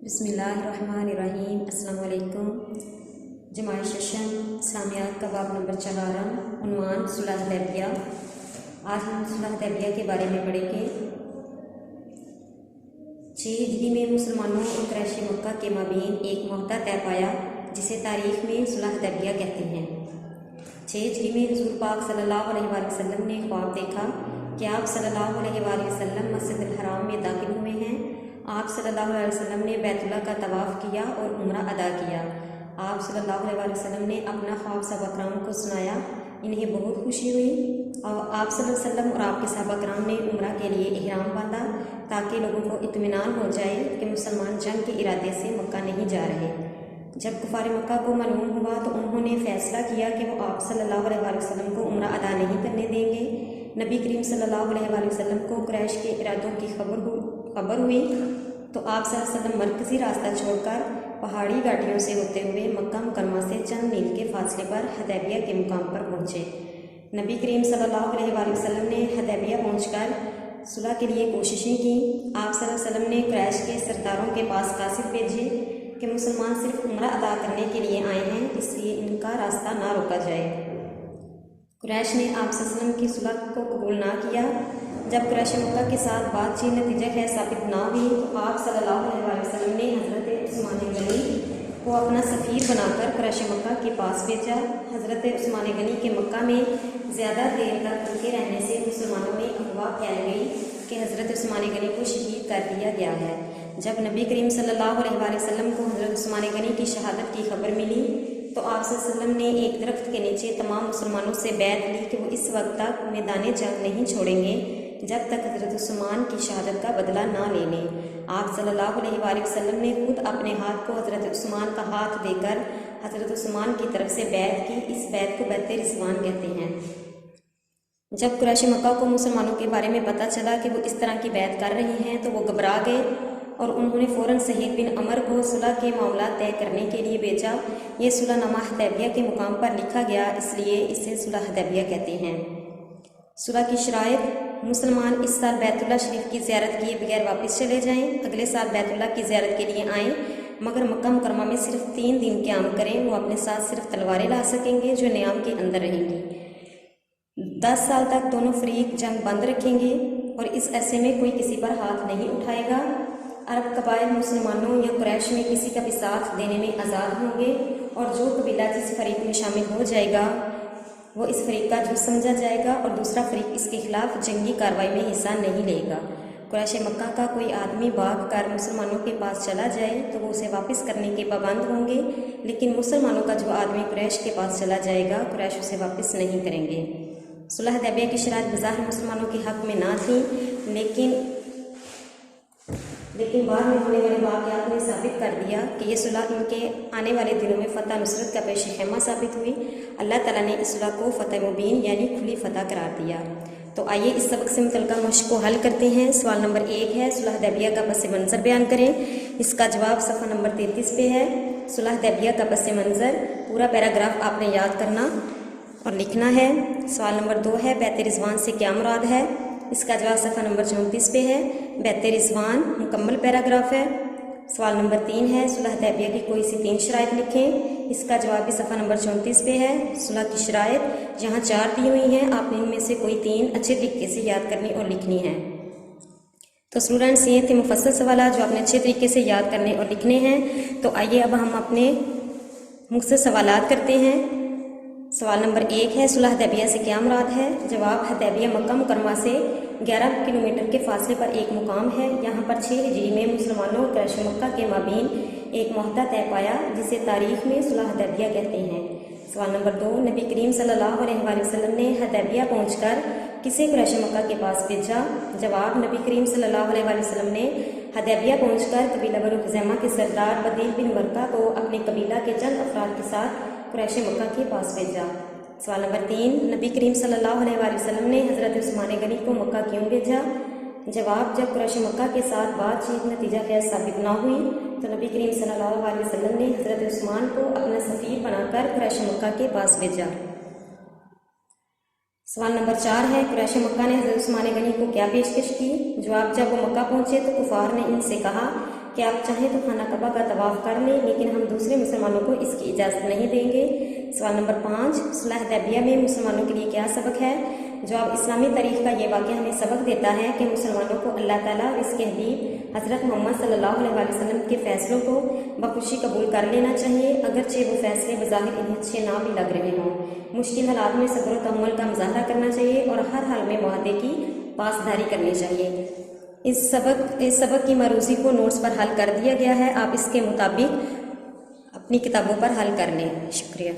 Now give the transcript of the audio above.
बिस्मिल्लाहिर्रहमानिर्रहीम। अस्सलाम वालेकुम। जमाई सेशन सामियात का बाब नंबर 14, उन्वान सुलह हुदैबिया। आज हम सुलह हुदैबिया के बारे में पढ़ेंगे। 6 हिजरी में मुसलमानों और कुरैश मक्का के माबीन एक मुआहदा तय पाया जिसे तारीख़ में सुलह हुदैबिया कहते हैं। 6 हिजरी में हुज़ूर पाक सल्लल्लाहु अलैहि वसल्लम ने ख्वाब देखा कि आप सल्लल्लाहु अलैहि वसल्लम मस्जिदुल हराम में दाखिल हुए हैं। आप सल्लल्लाहु अलैहि वसल्लम ने बैतुल्लाह का तवाफ़ किया और उम्रा अदा किया। आप सल्लल्लाहु अलैहि वसल्लम ने अपना ख्वाब सहाबा कराम को सुनाया। इन्हें बहुत खुशी हुई और आप सल्लल्लाहु अलैहि वसल्लम और आपके सहाबा कराम ने उम्रा के लिए इहराम बांधा ताकि लोगों को इत्मीनान हो जाए कि मुसलमान जंग के इरादे से मक्का नहीं जा रहे। जब कुफार मक्का को मालूम हुआ तो उन्होंने फ़ैसला किया कि वो आप सल्लल्लाहु अलैहि वसल्लम को उम्रा अदा नहीं करने देंगे। नबी करीम सल्लल्लाहु अलैहि वसल्लम को कुरैश के इरादों की खबर हुई तो आप सल्लल्लाहु अलैहि वसल्लम मरकज़ी रास्ता छोड़कर पहाड़ी घाटियों से होते हुए मक्का मुकरमा से चंद मील के फासले पर हुदैबिया के मुकाम पर पहुँचे। नबी करीम सल्लल्लाहु अलैहि वसल्लम ने हुदैबिया पहुँचकर सुलह के लिए कोशिशें की। आप सल्लल्लाहु अलैहि वसल्लम ने कुरैश के सरदारों के पास कासिद भेजे कि मुसलमान सिर्फ उम्रा अदा करने के लिए आए हैं, इसलिए इनका रास्ता ना रोका जाए। कुरैश ने आप सल्लल्लाहु अलैहि वसल्लम की सुलह को कबूल ना किया। जब कुरैश मक्का के साथ बातचीत नतीजा खैर साबित ना हुई तो आप सल्लल्लाहु अलैहि वसल्लम ने हज़रत उस्मान गनी को अपना सफ़ीर बनाकर कुरैश मक्का के पास भेजा। हज़रत उस्मान गनी के मक्का में ज़्यादा देर तक रुके रहने से मुसलमानों में अफवाह फैल गई कि हज़रत उस्मान गनी को शहीद कर दिया गया है। जब नबी करीम सल्लल्लाहु अलैहि वसल्लम को हज़रत उस्मान गनी की शहादत की खबर मिली तो आप सल्लल्लाहु अलैहि वसल्लम ने एक दरख्त के नीचे तमाम मुसलमानों से बैत ली कि वो इस वक्त तक मैदान जंग नहीं छोड़ेंगे जब तक हज़रत उस्मान की शहादत का बदला ना ले लें। आप सल्लल्लाहु अलैहि वसल्लम ने खुद अपने हाथ को हज़रत उस्मान का हाथ देकर हज़रत उस्मान की तरफ से बैत की। इस बैत को बैत रिज़वान कहते हैं। जब कुरैश मक्का को मुसलमानों के बारे में पता चला कि वो इस तरह की बैत कर रहे हैं तो वो घबरा गए और उन्होंने फ़ौरन सहीद बिन अमर को सुलह के मामला तय करने के लिए भेजा। ये सुलहनामा हुदैबिया के मुकाम पर लिखा गया, इसलिए इसे सुलह हुदैबिया कहते हैं। सुलह की शराइत: मुसलमान इस साल बैतुल्लाह शरीफ की ज़ियारत किए बगैर वापस चले जाएं, अगले साल बैतुल्लाह की ज़ियारत के लिए आएँ, मगर मक्का मुकरमा में सिर्फ 3 दिन क़याम करें। वो अपने साथ सिर्फ तलवारें ला सकेंगे जो न्याम के अंदर रहेंगी। 10 साल तक दोनों फरीक जंग बंद रखेंगे और इस अरसे में कोई किसी पर हाथ नहीं उठाएगा। अरब कबाइल मुसलमानों या कुरैश में किसी का भी साथ देने में आज़ाद होंगे और जो कबीला जिस फरीक में शामिल हो जाएगा वो इस फरीक का जुज़ समझा जाएगा और दूसरा फरीक इसके खिलाफ जंगी कार्रवाई में हिस्सा नहीं लेगा। कुरैश मक्का का कोई आदमी भाग कर मुसलमानों के पास चला जाए तो वो उसे वापस करने के पाबंद होंगे, लेकिन मुसलमानों का जो आदमी कुरैश के पास चला जाएगा कुरैश उसे वापस नहीं करेंगे। सुलह हुदैबिया की शराइत बज़ाहिर मुसलमानों के हक़ में ना थी, लेकिन बाद में होने वाले वाक़यात ने साबित कर दिया कि ये सुलह इनके आने वाले दिनों में फ़तह नुसरत का पेश ख़ैमा साबित हुई। अल्लाह ताला ने इस सुलह को फ़तह मुबीन यानी खुली फ़तह करार दिया। तो आइए इस सबक से मुतल्लिक़ मश्क़ को हल करते हैं। सवाल नंबर 1 है, सुलह हुदैबिया का पस मंज़र बयान करें। इसका जवाब सफ़ा नंबर 33 पे है। सुलह हुदैबिया का पस मंज़र पूरा पैराग्राफ आपने याद करना और लिखना है। सवाल नंबर 2 है, बैत रिज़वान से क्या मुराद है। इसका जवाब सफ़ा नंबर 34 पे है। बैत रिज़वान मुकम्मल पैराग्राफ है। सवाल नंबर 3 है, सुलह हुदैबिया की कोई सी 3 शराइत लिखें। इसका जवाब भी सफ़ा नंबर 34 पे है। सुलह की शराइत यहाँ 4 दी हुई हैं, आपने इनमें से कोई 3 अच्छे तरीके से याद करनी और लिखनी है। तो स्टूडेंट्स, ये थे मुफस्सल सवाल जो आपने अच्छे तरीके से याद करने और लिखने हैं। तो आइए अब हम अपने मुख्तसर सवालात करते हैं। सवाल नंबर 1 है, सुलह हुदैबिया से क्या मुराद है। जवाब: हुदैबिया मक्का मुकरमा से 11 किलोमीटर के फासले पर एक मुकाम है। यहाँ पर 6 हिजरी में मुसलमानों और कुरैश मक्का के माबीन एक मुआहदा तय पाया जिसे तारीख़ में सुलह हुदैबिया कहते हैं। सवाल नंबर 2, नबी करीम सल्लल्लाहु अलैहि वसल्लम ने हुदैबिया पहुँचकर किसे कुरैश मक्का के पास भेजा। जवाब: नबी करीम सल्लल्लाहु अलैहि वसल्लम ने हुदैबिया पहुँचकर कबीला बनु खुज़ैमा के सरदार बदील बिन वर्का को अपने कबीला के चंद अफराद के साथ कुरैश मक्का के पास भेजा। सवाल नंबर 3, नबी करीम सल्लल्लाहु अलैहि वसल्लम ने हज़रत उस्मान गनी को मक्का क्यों भेजा। जवाब: जब कुरैश मक्का के साथ बातचीत नतीजा खैर साबित ना हुई तो नबी करीम सल्लल्लाहु अलैहि वसल्लम ने हज़रत उस्मान को अपना सफ़ीर बनाकर कुरैश मक्का के पास भेजा। सवाल नंबर 4 है, कुरैश मक्का ने हज़रत उस्मान गनी को क्या पेशकश की। जवाब: जब वो मक्का पहुँचे तो कुफार ने इनसे कहा کہ آپ چاہیں تو خانہ کعبہ کا طواف کر لیں، لیکن ہم دوسرے مسلمانوں کو اس کی اجازت نہیں دیں گے۔ سوال نمبر 5، صلح حدیبیہ میں مسلمانوں کے لیے کیا سبق ہے؟ جواب، اسلامی تاریخ کا یہ واقعہ ہمیں سبق دیتا ہے کہ مسلمانوں کو اللہ تعالیٰ اور اس کے حبیب حضرت محمد صلی اللہ علیہ وآلہ وسلم کے فیصلوں کو بخوشی قبول کر لینا چاہیے، اگرچہ وہ فیصلے بظاہر انہیں اچھے نہ بھی لگ رہے ہوں۔ مشکل حالات میں صبر و تحمل کا مظاہرہ کرنا چاہیے اور ہر حال میں معاہدے کی پاسداری کرنی چاہیے۔ اس سبق کی معروضی کو نوٹس پر حل کر دیا گیا ہے، آپ اس کے مطابق اپنی کتابوں پر حل کر لیں۔ شکریہ۔